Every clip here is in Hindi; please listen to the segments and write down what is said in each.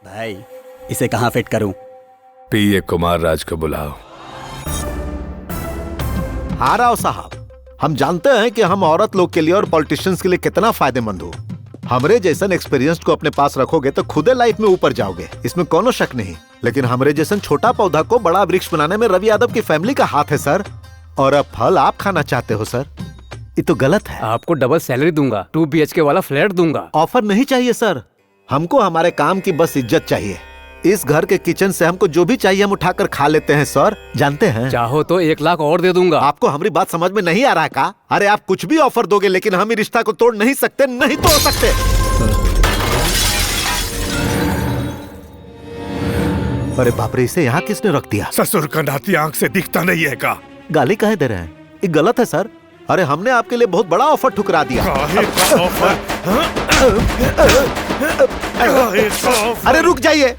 भाई इसे कहाँ फिट करूं? पीए कुमार राज को बुलाओ। हाँ राव साहब, हम जानते हैं कि हम औरत लोग के लिए और पॉलिटिशियंस के लिए कितना फायदेमंद हो। हमरे जैसन एक्सपीरियंस को अपने पास रखोगे तो खुदे लाइफ में ऊपर जाओगे, इसमें कोनो शक नहीं। लेकिन हमरे जैसन छोटा पौधा को बड़ा वृक्ष बनाने में रवि यादव की फैमिली का हाथ है सर। और अब फल आप खाना चाहते हो सर, ये तो गलत है। आपको डबल सैलरी दूंगा, 2 BHK वाला फ्लैट दूंगा। ऑफर नहीं चाहिए सर, हमको हमारे काम की बस इज्जत चाहिए। इस घर के किचन से हमको जो भी चाहिए हम उठाकर खा लेते हैं सर, जानते हैं। चाहो तो 1 लाख और दे दूंगा। आपको हमारी बात समझ में नहीं आ रहा का? अरे आप कुछ भी ऑफर दोगे लेकिन हम इस रिश्ता को तोड़ नहीं सकते, नहीं तोड़ सकते। अरे बाप रे, इसे यहाँ किसने रख दिया? ससुर का नाती आंख से दिखता नहीं है का? गाली काहे दे रहे हैं? ये गलत है सर। अरे हमने आपके लिए बहुत बड़ा ऑफर ठुकरा दिया। अरे रुक जाइए,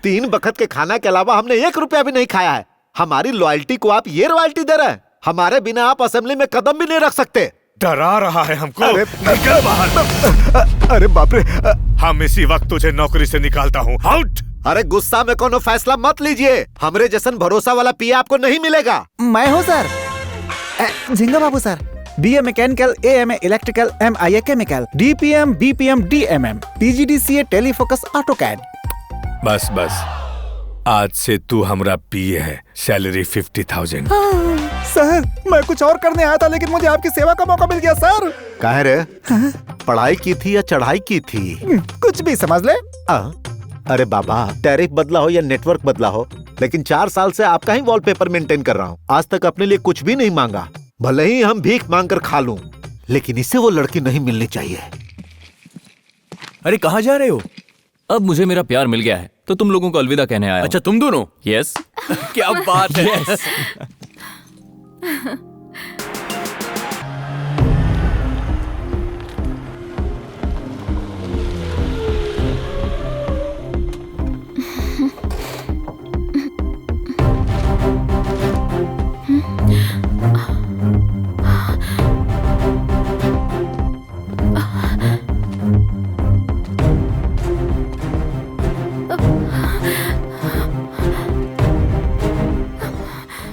3 वक्त के खाना के अलावा हमने 1 रुपया भी नहीं खाया है। हमारी लॉयल्टी को आप ये रॉयल्टी दे रहे हैं? हमारे बिना आप असेंबली में कदम भी नहीं रख सकते। डरा रहा है हमको। निकल बाहर। अरे बाप रे, हम इसी वक्त तुझे नौकरी से निकालता हूँ। आउट। अरे गुस्सा में कोनो फैसला मत लीजिए, हमरे जैसन भरोसा वाला पीए आपको नहीं मिलेगा। मैं हूँ sir, Jhinga Babu sir. BA mechanical, AMA electrical, MIA chemical, DPM, BPM, DMM, PGDCA telefocus AutoCAD. बस बस, आज से तू हमरा पीए है। सैलरी 50,000। सर मैं कुछ और करने आया था लेकिन मुझे आपकी सेवा का मौका मिल गया सर। काहे रे? पढ़ाई की थी या चढ़ाई की थी? कुछ भी समझ ले। अरे बाबा, टैरिफ बदला हो या नेटवर्क बदला हो, लेकिन 4 साल से आपका ही वॉलपेपर मेंटेन कर रहा हूँ। आज तक अपने लिए कुछ भी नहीं मांगा, भले ही हम भीख मांग कर खा लूं, लेकिन इससे वो लड़की नहीं मिलनी चाहिए। अरे कहाँ जा रहे हो? अब मुझे मेरा प्यार मिल गया है तो तुम लोगों को अलविदा कहने आया। अच्छा तुम दोनों? यस। क्या बात है। Yes.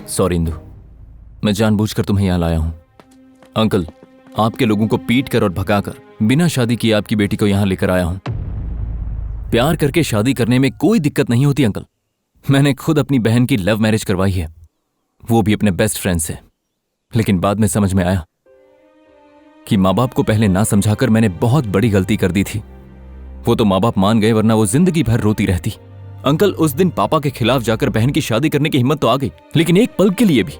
सॉरी इंदु, मैं जानबूझकर तुम्हें यहाँ लाया हूँ। अंकल, आपके लोगों को पीट कर और भगाकर बिना शादी किए आपकी बेटी को यहाँ लेकर आया हूँ। प्यार करके शादी करने में कोई दिक्कत नहीं होती अंकल। मैंने खुद अपनी बहन की लव मैरिज करवाई है, वो भी अपने बेस्ट फ्रेंड से। लेकिन बाद में समझ में आया कि माँ बाप को पहले ना समझाकर मैंने बहुत बड़ी गलती कर दी थी। वो तो माँ बाप मान गए, वरना वो जिंदगी भर रोती रहती। अंकल, उस दिन पापा के खिलाफ जाकर बहन की शादी करने की हिम्मत तो आ गई, लेकिन एक पल के लिए भी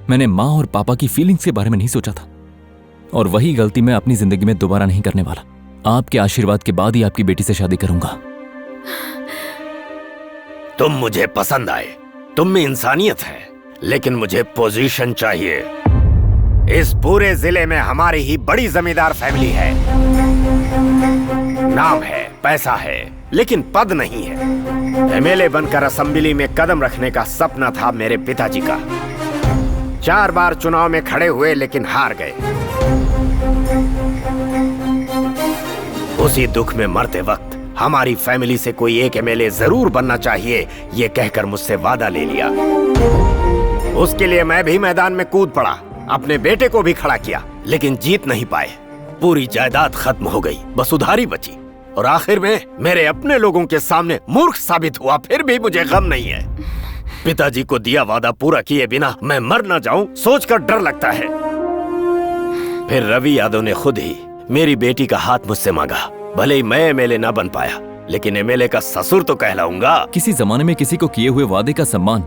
मैंने माँ और पापा की फीलिंग्स के बारे में नहीं सोचा था। और वही गलती मैं अपनी जिंदगी में दोबारा नहीं करने वाला। आपके आशीर्वाद के बाद ही आपकी बेटी से शादी करूंगा। तुम मुझे पसंद आए, तुम में इंसानियत है, लेकिन मुझे पोजीशन चाहिए। इस पूरे जिले में हमारी ही बड़ी जमींदार फैमिली है। नाम है, पैसा है, लेकिन पद नहीं है। MLA बनकर असेंबली में कदम रखने का सपना था मेरे पिताजी का। 4 बार चुनाव में खड़े हुए लेकिन हार गए। उसी दुख में मरते वक्त हमारी फैमिली से कोई एक MLA जरूर बनना चाहिए, ये कहकर मुझसे वादा ले लिया। उसके लिए मैं भी मैदान में कूद पड़ा, अपने बेटे को भी खड़ा किया, लेकिन जीत नहीं पाए। पूरी जायदाद खत्म हो गई, बस उधारी बची। और आखिर में मेरे अपने लोगों के सामने मूर्ख साबित हुआ। फिर भी मुझे गम नहीं है। पिताजी को दिया वादा पूरा किए बिना मैं मर न जाऊं, सोचकर डर लगता है। फिर रवि यादव ने खुद ही मेरी बेटी का हाथ मुझसे मांगा। भले ही मैं MLA ना बन पाया, लेकिन MLA का ससुर तो कहलाऊंगा। किसी जमाने में किसी को किए हुए वादे का सम्मान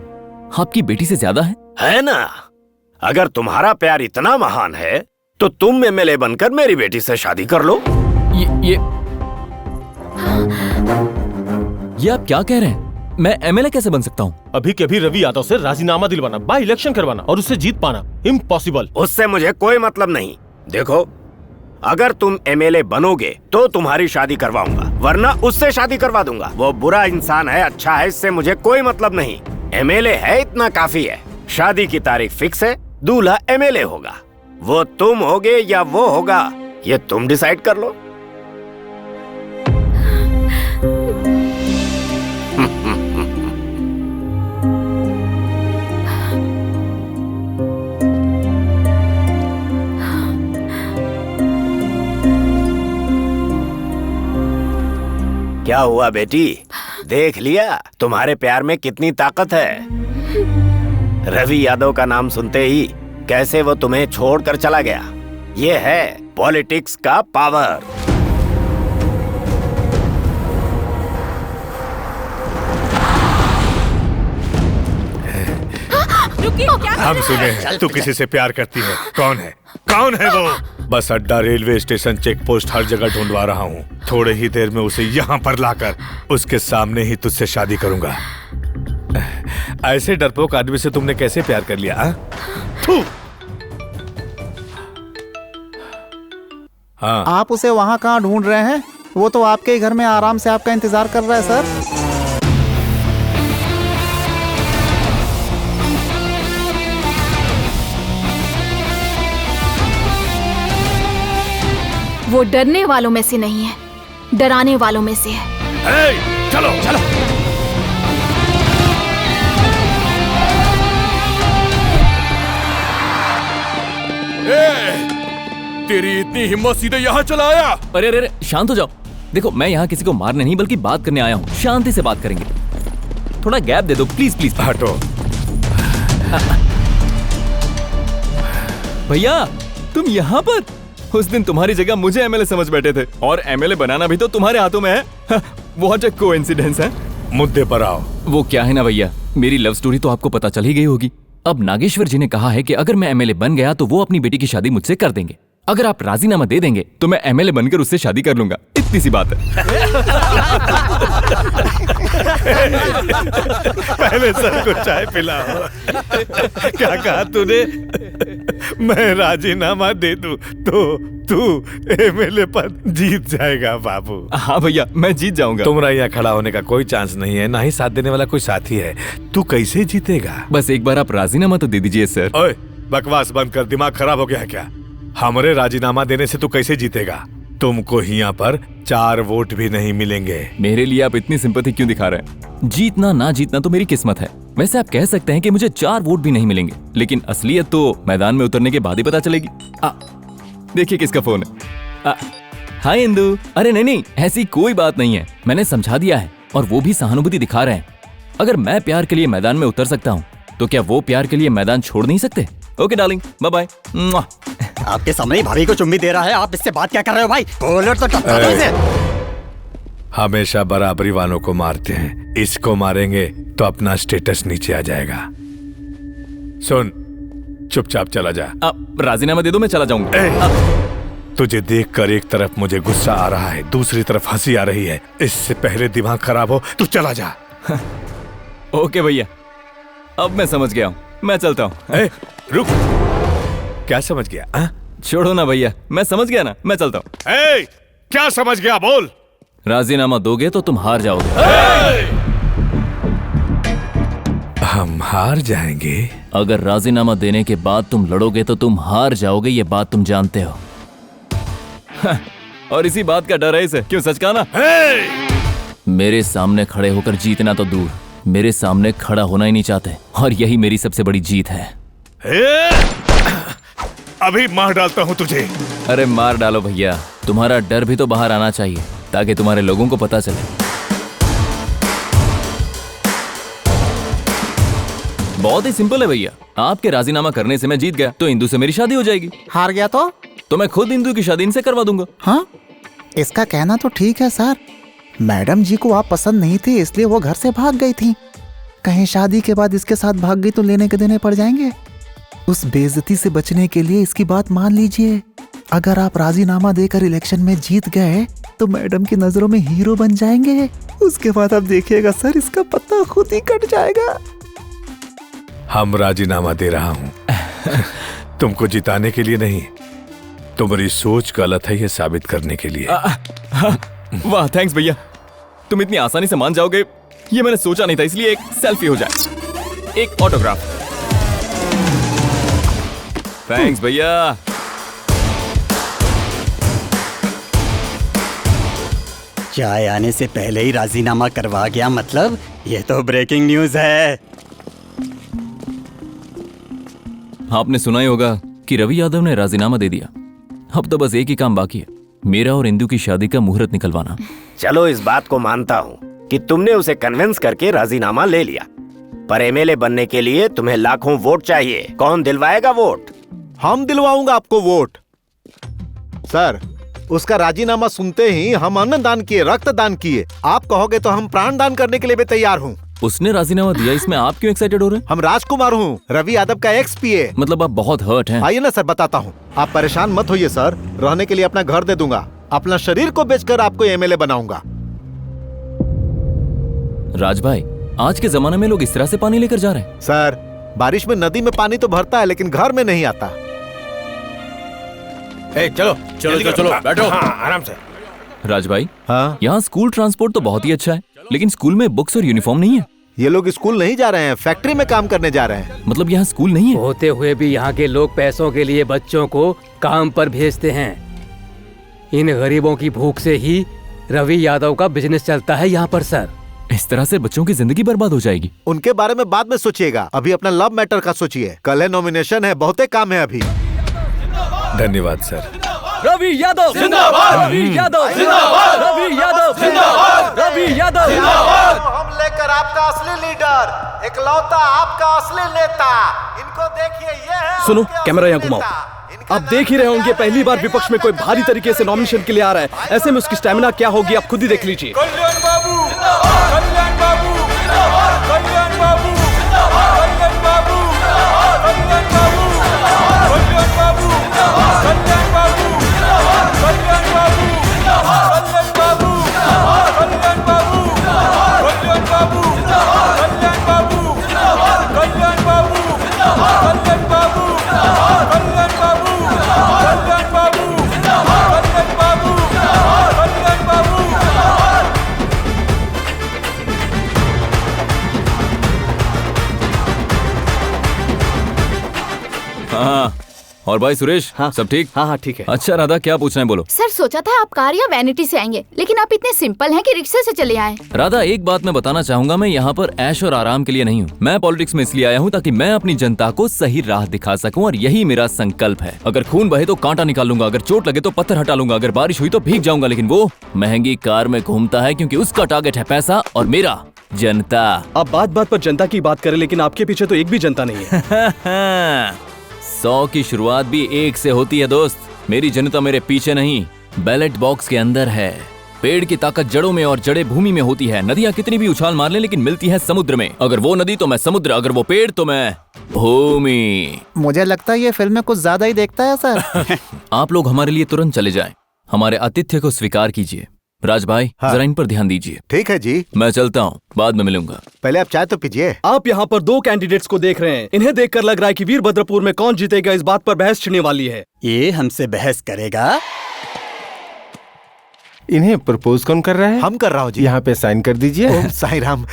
आपकी बेटी से ज्यादा है ना? अगर तुम्हारा प्यार इतना महान है तो तुम MLA बनकर मेरी बेटी से शादी कर लो। ये आप क्या कह रहे हैं? मैं MLA कैसे बन सकता हूँ? अभी के अभी रवि यादव से राजीनामा दिलवाना, बाई इलेक्शन करवाना और उससे जीत पाना इम्पॉसिबल। उससे मुझे कोई मतलब नहीं। देखो, अगर तुम MLA बनोगे तो तुम्हारी शादी करवाऊंगा, वरना उससे शादी करवा दूंगा। वो बुरा इंसान है, अच्छा है, इससे मुझे कोई मतलब नहीं। MLA है, इतना काफी है। शादी की तारीख फिक्स है, दूल्हा MLA होगा। वो तुम होगे या वो होगा, ये तुम डिसाइड कर लो। क्या हुआ बेटी, देख लिया तुम्हारे प्यार में कितनी ताकत है। रवि यादव का नाम सुनते ही कैसे वो तुम्हें छोड़कर चला गया। ये है पॉलिटिक्स का पावर। हम सुने हैं तू किसी से प्यार करती है। कौन है, कौन है वो? बस अड्डा, रेलवे स्टेशन, चेक पोस्ट, हर जगह ढूंढवा रहा हूँ। थोड़े ही देर में उसे यहाँ पर लाकर उसके सामने ही तुझसे शादी करूंगा। ऐसे डरपोक आदमी से तुमने कैसे प्यार कर लिया? हाँ, आप उसे वहाँ कहाँ ढूंढ रहे हैं? वो तो आपके ही घर में आराम से आपका इंतजार कर रहा है सर। वो डरने वालों में से नहीं है, डराने वालों में से है। चलो चलो। तेरी इतनी हिम्मत सीधे यहाँ चला आया? अरे अरे शांत हो जाओ। देखो, मैं यहाँ किसी को मारने नहीं बल्कि बात करने आया हूँ। शांति से बात करेंगे। थोड़ा गैप दे दो प्लीज प्लीज। हटो। भैया तुम यहाँ पर? उस दिन तुम्हारी जगह मुझे एमएलए समझ बैठे थे, और एमएलए बनाना भी तो तुम्हारे हाथों में है। व्हाट अ कोइंसिडेंस है। मुद्दे पर आओ। वो क्या है ना भैया, मेरी लव स्टोरी तो आपको पता चल ही गई होगी। अब नागेश्वर जी ने कहा है कि अगर मैं एमएलए बन गया तो वो अपनी बेटी की शादी मुझसे कर देंगे। अगर आप राजीनामा दे देंगे तो मैं एमएलए बनकर उससे शादी कर लूंगा। इतनी सी बात है। पहले सर को चाय पिलाओ। क्या कहा तूने? मैं राजीनामा दे दूं तो तू एमएलए पद जीत जाएगा बाबू। हाँ भैया, मैं जीत जाऊंगा। तुम्हारा यहाँ खड़ा होने का कोई चांस नहीं है, ना ही साथ देने वाला कोई साथी है। तू कैसे जीतेगा? बस एक बार आप राजीनामा तो दे दीजिए सर। ओए, बकवास बंद कर। दिमाग खराब हो गया है क्या? हमरे राजीनामा देने से तू कैसे जीतेगा? तुमको यहाँ पर 4 वोट भी नहीं मिलेंगे। मेरे लिए आप इतनी सिंपैथी क्यों दिखा रहे हैं? जीतना ना जीतना तो मेरी किस्मत है। वैसे आप कह सकते हैं कि मुझे 4 वोट भी नहीं मिलेंगे, लेकिन असलियत तो मैदान में उतरने के बाद ही पता चलेगी। देखिए किसका फोन है। हाय इंदु। अरे नहीं नहीं, ऐसी कोई बात नहीं है। मैंने समझा दिया है और वो भी सहानुभूति दिखा रहे हैं। अगर मैं प्यार के लिए मैदान में उतर सकता हूँ तो क्या वो प्यार के लिए मैदान छोड़ नहीं सकते? Okay darling, bye bye. आपके सामने ही भाभी को चुम्मी दे रहा है, आप इससे बात क्या कर रहे हो भाई? कॉलर तो टपका दो इसे। हमेशा बराबरी वालों को मारते हैं, इसको मारेंगे तो अपना स्टेटस नीचे आ जाएगा। सुन, चुपचाप चला जा। राजीनामा दे दो, मैं चला जाऊंगा। तुझे देखकर एक तरफ मुझे गुस्सा आ रहा है, दूसरी तरफ हंसी आ रही है। इससे पहले दिमाग खराब हो, तू चला जा। ओके भैया, अब मैं समझ गया हूँ, मैं चलता हूँ। रुक, क्या समझ गया? छोड़ो ना भैया, मैं समझ गया ना, मैं चलता हूँ। क्या समझ गया? बोल। राजीनामा दोगे तो तुम हार जाओगे। हम हार जाएंगे? अगर राजीनामा देने के बाद तुम लड़ोगे तो तुम हार जाओगे, ये बात तुम जानते हो। और इसी बात का डर है इसे, क्यों? सच कहा ना? मेरे सामने खड़े होकर जीतना तो दूर, मेरे सामने खड़ा होना ही नहीं चाहते, और यही मेरी सबसे बड़ी जीत है। अभी मार डालता हूँ तुझे। अरे मार डालो भैया, तुम्हारा डर भी तो बाहर आना चाहिए ताकि तुम्हारे लोगों को पता चले। बहुत ही सिंपल है भैया, आपके राजीनामा करने से मैं जीत गया तो इंदु से मेरी शादी हो जाएगी। हार गया तो मैं खुद इंदु की शादी इनसे करवा दूंगा। हाँ, इसका कहना तो ठीक है सर। मैडम जी को आप पसंद नहीं थे इसलिए वो घर से भाग गई थी। कहीं शादी के बाद इसके साथ भाग गई तो लेने के देने पड़ जाएंगे। उस बेइज्जती से बचने के लिए इसकी बात मान लीजिए। अगर आप राजीनामा देकर इलेक्शन में जीत गए तो मैडम की नजरों में हीरो बन जाएंगे। उसके बाद आप देखिएगा सर, इसका पत्ता खुद ही कट जाएगा। हम राजीनामा दे रहा हूँ तुमको जिताने के लिए नहीं, तुम्हारी सोच गलत है ये साबित करने के लिए। वाह थैंक्स भैया, तुम इतनी आसानी से मान जाओगे ये मैंने सोचा नहीं था, इसलिए एक सेल्फी हो जाए, एक ऑटोग्राफ। थैंक्स भैया। चाय आने से पहले ही राजीनामा करवा गया, मतलब ये तो ब्रेकिंग न्यूज है। आपने सुना ही होगा कि रवि यादव ने राजीनामा दे दिया। अब तो बस एक ही काम बाकी है, मेरा और इंदु की शादी का मुहूर्त निकलवाना। चलो इस बात को मानता हूँ कि तुमने उसे कन्विंस करके राजीनामा ले लिया, पर एमएलए बनने के लिए तुम्हें लाखों वोट चाहिए। कौन दिलवाएगा वोट? हम दिलवाऊंगा आपको वोट। सर, उसका राजीनामा सुनते ही हम अन्न दान किए, रक्त दान किए। आप कहोगे तो हम प्राण दान करने के लिए भी तैयार हूँ। उसने राजीनामा दिया, इसमें आप क्यों एक्साइटेड हो रहे हैं? हम राजकुमार हूँ, रवि यादव का एक्स पीए। मतलब आप बहुत हर्ट हैं। आइए ना सर, बताता हूँ। आप परेशान मत होइए सर, रहने के लिए अपना घर दे दूंगा, अपना शरीर को बेचकर आपको एमएलए बनाऊंगा। राज भाई, आज के जमाने में लोग इस तरह से पानी लेकर जा रहे हैं। सर, बारिश में नदी में पानी तो भरता है लेकिन घर में नहीं आता। चलो चलो चलो बैठो। हाँ, आराम से। राज भाई, हाँ? यहाँ स्कूल ट्रांसपोर्ट तो बहुत ही अच्छा है, लेकिन स्कूल में बुक्स और यूनिफॉर्म नहीं है। ये लोग स्कूल नहीं जा रहे हैं, फैक्ट्री में काम करने जा रहे हैं। मतलब यहाँ स्कूल नहीं है? होते हुए भी यहाँ के लोग पैसों के लिए बच्चों को काम पर भेजते हैं। इन गरीबों की भूख से ही रवि यादव का बिजनेस चलता है यहाँ पर सर। इस तरह से बच्चों की जिंदगी बर्बाद हो जाएगी। उनके बारे में बाद में सोचिएगा, अभी अपना लव मैटर का सोचिए। कल है नॉमिनेशन है, बहुत काम है अभी। धन्यवाद सर। रवि यादव जिंदाबाद, रवि यादव जिंदाबाद, रवि यादव जिंदाबाद, रवि यादव जिंदाबाद। हम लेकर आपका असली लीडर, इकलौता आपका असली नेता। इनको देखिए, ये है। सुनो, कैमरा यहाँ घुमाओ। आप देख ही रहे होंगे, पहली बार विपक्ष में कोई भारी तरीके से नॉमिनेशन के लिए आ रहा है। ऐसे में उसकी स्टैमिना क्या होगी आप खुद ही देख लीजिए। कल्याण बाबू जिंदाबाद, कल्याण बाबू जिंदाबाद, कल्याण बाबू जिंदाबाद, कल्याण बाबू जिंदाबाद, कल्याण बाबू जिंदाबाद, कल्याण बाबू जिंदाबाद, कल्याण बाबू जिंदाबाद, कल्याण बाबू जिंदाबाद, कल्याण बाबू जिंदाबाद, कल्याण बाबू जिंदाबाद, कल्याण बाबू जिंदाबाद, कल्याण बाबू जिंदाबाद, कल्याण बाबू जिंदाबाद, कल्याण बाबू जिंदाबाद, कल्याण बाबू जिंदाबाद, कल्याण बाबू जिंदाबाद, कल्याण बाबू जिंदाबाद, कल्याण बाबू जिंदाबाद। हाँ, और भाई सुरेश, हाँ, सब ठीक? हाँ हाँ ठीक है। अच्छा राधा, क्या पूछना है बोलो। सर सोचा था आप कार या वैनिटी से आएंगे, लेकिन आप इतने सिंपल हैं कि रिक्शे से चले आए। राधा, एक बात मैं बताना चाहूंगा, मैं यहाँ पर ऐश और आराम के लिए नहीं हूँ। मैं पॉलिटिक्स में इसलिए आया हूँ ताकि मैं अपनी जनता को सही राह दिखा सकूँ, और यही मेरा संकल्प है। अगर खून बहे तो कांटा निकाल लूंगा, अगर चोट लगे तो पत्थर हटा लूंगा, अगर बारिश हुई तो भीग जाऊंगा, लेकिन वो महंगी कार में घूमता है क्योंकि उसका टारगेट है पैसा और मेरा जनता। आप बात बात पर जनता की बात करें, लेकिन आपके पीछे तो एक भी जनता नहीं है। 100 की शुरुआत भी 1 से होती है दोस्त। मेरी जनता मेरे पीछे नहीं, बैलेट बॉक्स के अंदर है। पेड़ की ताकत जड़ों में और जड़ें भूमि में होती है। नदियाँ कितनी भी उछाल मार लें, लेकिन मिलती है समुद्र में। अगर वो नदी तो मैं समुद्र, अगर वो पेड़ तो मैं भूमि। मुझे लगता है ये फिल्म में कुछ ज्यादा ही देखता है सर। आप लोग हमारे लिए तुरंत चले जाएं। हमारे आतिथ्य को स्वीकार कीजिए। राज भाई, हाँ। जरा इन पर ध्यान दीजिए। ठीक है जी, मैं चलता हूँ, बाद में मिलूंगा। पहले आप चाय तो पीजिए। आप यहाँ पर 2 कैंडिडेट्स को देख रहे हैं। इन्हें देखकर लग रहा है कि वीरभद्रपुर में कौन जीतेगा, इस बात पर बहस छिड़ने वाली है। ये हमसे बहस करेगा? इन्हें प्रपोज कौन कर रहा है? हम कर रहा हूँ जी। यहाँ पे साइन कर दीजिए। ओम साई राम।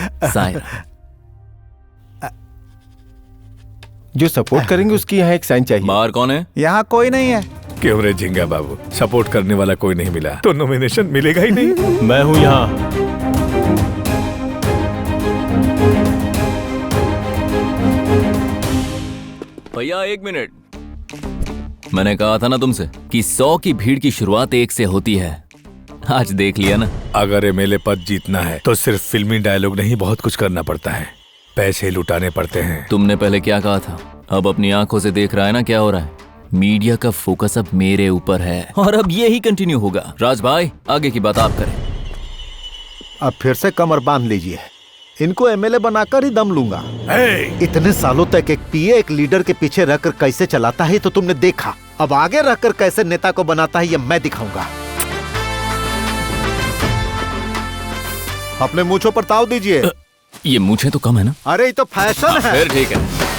जो सपोर्ट करेंगे उसकी यहाँ एक साइन चाहिए। बाहर कौन है? यहाँ कोई नहीं है। क्यों रे झिंगा बाबू, सपोर्ट करने वाला कोई नहीं मिला तो नॉमिनेशन मिलेगा ही नहीं। मैं हूँ यहाँ। भैया 1 मिनट। मैंने कहा था ना तुमसे कि 100 की भीड़ की शुरुआत 1 से होती है। आज देख लिया ना। अगर एमएलए पद जीतना है तो सिर्फ फिल्मी डायलॉग नहीं, बहुत कुछ करना पड़ता है। पैसे लुटाने पड़ते हैं। तुमने पहले क्या कहा था? अब अपनी आंखों से देख रहा है ना क्या हो रहा है। मीडिया का फोकस अब मेरे ऊपर है और अब यही कंटिन्यू होगा। राज भाई, आगे की बात आप करें। अब फिर से कमर बांध लीजिए, इनको एमएलए बनाकर ही दम लूंगा। इतने सालों तक एक पीए एक लीडर के पीछे रहकर कैसे चलाता है तो तुमने देखा। अब आगे रहकर कैसे नेता को बनाता है ये मैं दिखाऊंगा। अपने मूंछों पर ताव दीजिए। ये मूंछें तो कम है ना? अरे ये तो फैशन है। फिर ठीक है।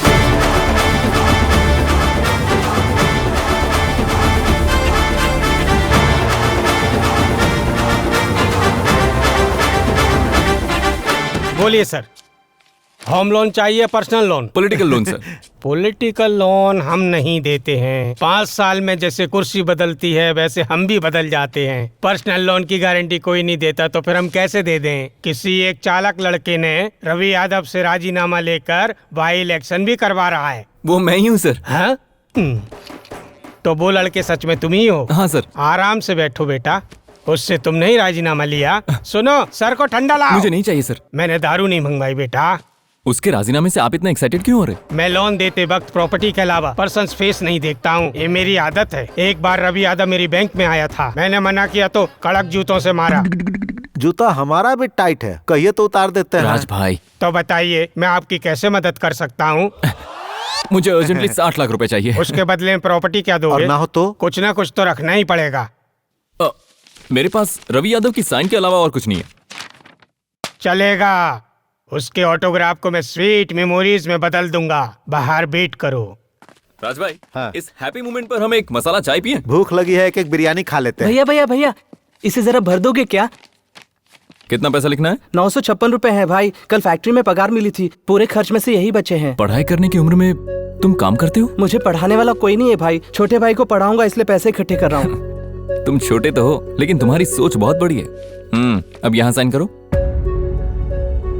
बोलिए सर। होम लोन चाहिए, personal loan? Political loan sir. Political loan हम नहीं देते हैं। 5 साल में जैसे कुर्सी बदलती है वैसे हम भी बदल जाते हैं। पर्सनल लोन की गारंटी कोई नहीं देता तो फिर हम कैसे दे दें? किसी एक चालाक लड़के ने रवि यादव से राजीनामा लेकर बाई इलेक्शन भी करवा रहा है। वो मैं ही हूँ सर। हाँ? तो वो लड़के सच में तुम ही हो? हाँ सर। आराम से बैठो बेटा, उससे तुमने ही राजीनामा लिया। सुनो, सर को ठंडा लाओ। मुझे नहीं चाहिए सर। मैंने दारू नहीं मंगवाई बेटा। उसके राजीनामे से आप इतना एक्साइटेड क्यों हो रहे? मैं लोन देते वक्त प्रॉपर्टी के अलावा पर्सन फेस नहीं देखता हूँ, ये मेरी आदत है। एक बार रवि यादव मेरी बैंक में आया था, मैंने मना किया तो कड़क जूतों से मारा। जूता हमारा भी टाइट है, कहिए तो उतार देते हैं। राज भाई, तो बताइए मैं आपकी कैसे मदद कर सकता हूँ? मुझे अर्जेंटली 60 लाख रुपए चाहिए। उसके बदले में प्रॉपर्टी क्या दोगे? और ना हो तो? कुछ ना कुछ तो रखना ही पड़ेगा। मेरे पास रवि यादव की साइन के अलावा और कुछ नहीं है। चलेगा, उसके ऑटोग्राफ को मैं स्वीट मेमोरीज में बदल दूंगा। बाहर वेट करो। राज भाई, इस हैप्पी मोमेंट पर हम एक मसाला चाय पिए? भूख लगी है, एक बिरयानी खा लेते हैं। भैया भैया भैया, इसे जरा भर दोगे क्या? कितना पैसा लिखना है? 956 रुपए है भाई, कल फैक्ट्री में पगार मिली थी, पूरे खर्च में से यही बचे हैं। पढ़ाई करने की उम्र में तुम काम करते हो? मुझे पढ़ाने वाला कोई नहीं है भाई, छोटे भाई को पढ़ाऊंगा इसलिए पैसे इकट्ठे कर रहा हूँ। तुम छोटे तो हो, लेकिन तुम्हारी सोच बहुत बड़ी है। अब यहाँ साइन करो।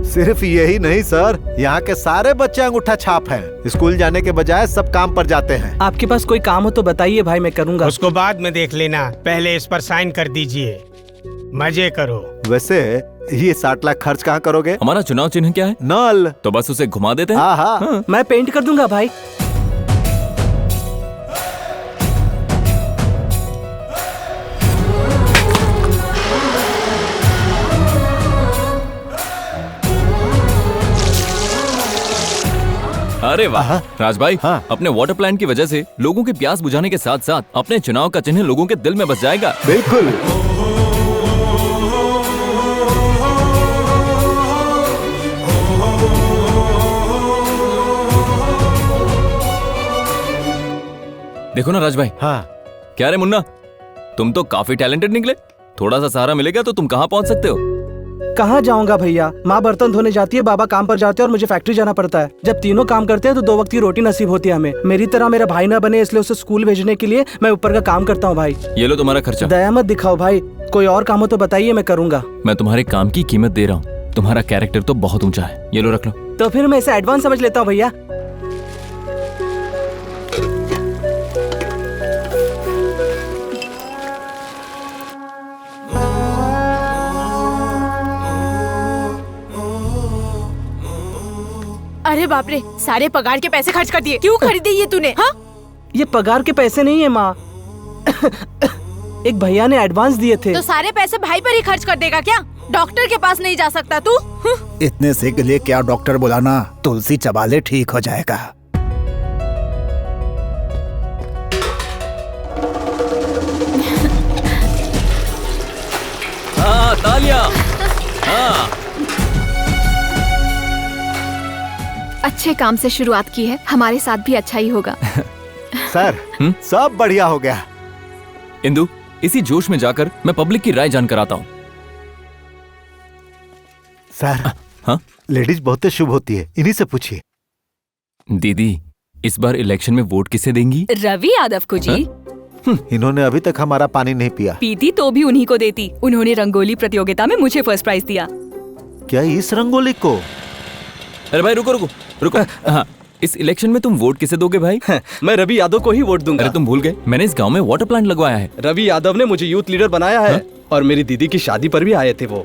सिर्फ यही नहीं सर, यहाँ के सारे बच्चे अंगूठा छाप हैं। स्कूल जाने के बजाय सब काम पर जाते हैं। आपके पास कोई काम हो तो बताइए भाई, मैं करूँगा। उसको बाद में देख लेना, पहले इस पर साइन कर दीजिए। मजे करो। वैसे ये 60 लाख खर्च कहाँ करोगे? हमारा चुनाव चिन्ह क्या है? नल। तो बस उसे घुमा देते हैं। हाँ। मैं पेंट कर दूंगा भाई। अरे वाह राज भाई, अपने वाटर प्लांट की वजह से लोगों की प्यास बुझाने के साथ साथ अपने चुनाव का चिन्ह लोगों के दिल में बस जाएगा। बिल्कुल। देखो ना राज भाई। क्या रे मुन्ना, तुम तो काफी टैलेंटेड निकले। थोड़ा सा सहारा मिलेगा तो तुम कहाँ पहुँच सकते हो। कहाँ जाऊंगा भैया, माँ बर्तन धोने जाती है, बाबा काम पर जाते हैं और मुझे फैक्ट्री जाना पड़ता है। जब तीनों काम करते हैं तो 2 वक्त की रोटी नसीब होती है हमें। मेरी तरह मेरा भाई ना बने, इसलिए उसे स्कूल भेजने के लिए मैं ऊपर का काम करता हूँ भाई। ये लो तुम्हारा खर्चा। दया मत दिखाओ भाई, कोई और काम हो तो बताइए, मैं करूँगा। मैं तुम्हारे काम की कीमत दे रहा हूँ, तुम्हारा कैरेक्टर तो बहुत ऊंचा है। ये लो रख लो। तो फिर मैं इसे एडवांस समझ लेता हूँ भैया। अरे बाप रे, सारे पगार के पैसे खर्च कर दिए। क्यों खरीदी ये तूने? हाँ, ये पगार के पैसे नहीं है माँ। एक भैया ने एडवांस दिए थे। तो सारे पैसे भाई पर ही खर्च कर देगा क्या? डॉक्टर के पास नहीं जा सकता तू? इतने से के लिए क्या डॉक्टर बुलाना, तुलसी चबा ले ठीक हो जाएगा। हाँ, तालियां। हाँ। अच्छे काम से शुरुआत की है, हमारे साथ भी अच्छा ही होगा। सर सब बढ़िया हो गया। इंदु, इसी जोश में जाकर मैं पब्लिक की राय जानकर आता हूँ। सर हाँ? लेडीज बहुत शुभ होती है, इन्हीं से पूछिए। दीदी, इस बार इलेक्शन में वोट किसे देंगी? रवि यादव को जी। इन्होंने अभी तक हमारा पानी नहीं पिया। पीती तो भी उन्हीं को देती। उन्होंने रंगोली प्रतियोगिता में मुझे फर्स्ट प्राइज दिया। क्या इस रंगोली को? अरे भाई रुको रुको रुको। हाँ, इस इलेक्शन में तुम वोट किसे दोगे भाई? मैं रवि यादव को ही वोट दूंगा। अरे तुम भूल गए, मैंने इस गांव में वाटर प्लांट लगवाया है। रवि यादव ने मुझे यूथ लीडर बनाया है। और मेरी दीदी की शादी पर भी आए थे वो।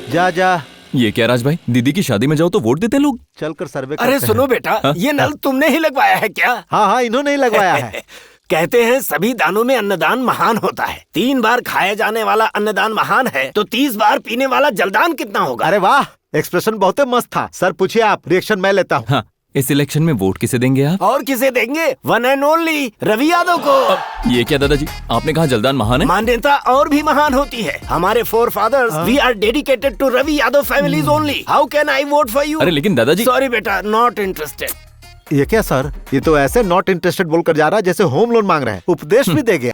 जा जा। ये क्या राज भाई, दीदी की शादी में जाओ तो वोट देते लोग? चलकर सर्वे अरे सुनो बेटा, ये नल तुमने ही लगवाया है क्या? हाँ, इन्होंने ही लगवाया है। कहते हैं सभी दानों में अन्नदान महान होता है। 3 बार खाया जाने वाला अन्नदान महान है, तो 30 बार पीने वाला जलदान कितना होगा? अरे वाह, एक्सप्रेशन बहुत मस्त था। सर पूछिए आप, रिएक्शन मैं लेता हूँ। हाँ, इस इलेक्शन में वोट किसे देंगे आप? और किसे देंगे? One and only Ravi Yadav को। ये क्या दादाजी, आपने कहा जलदान महान है? मान्यता और भी महान होती है। हमारे forefathers we are dedicated to Ravi Yadav families only. How can I vote for you? अरे लेकिन दादाजी। सॉरी बेटा, नॉट इंटरेस्टेड। ये क्या सर, ये तो ऐसे नॉट इंटरेस्टेड बोलकर जा रहा है जैसे होम लोन मांग रहा है। उपदेश भी दे गया।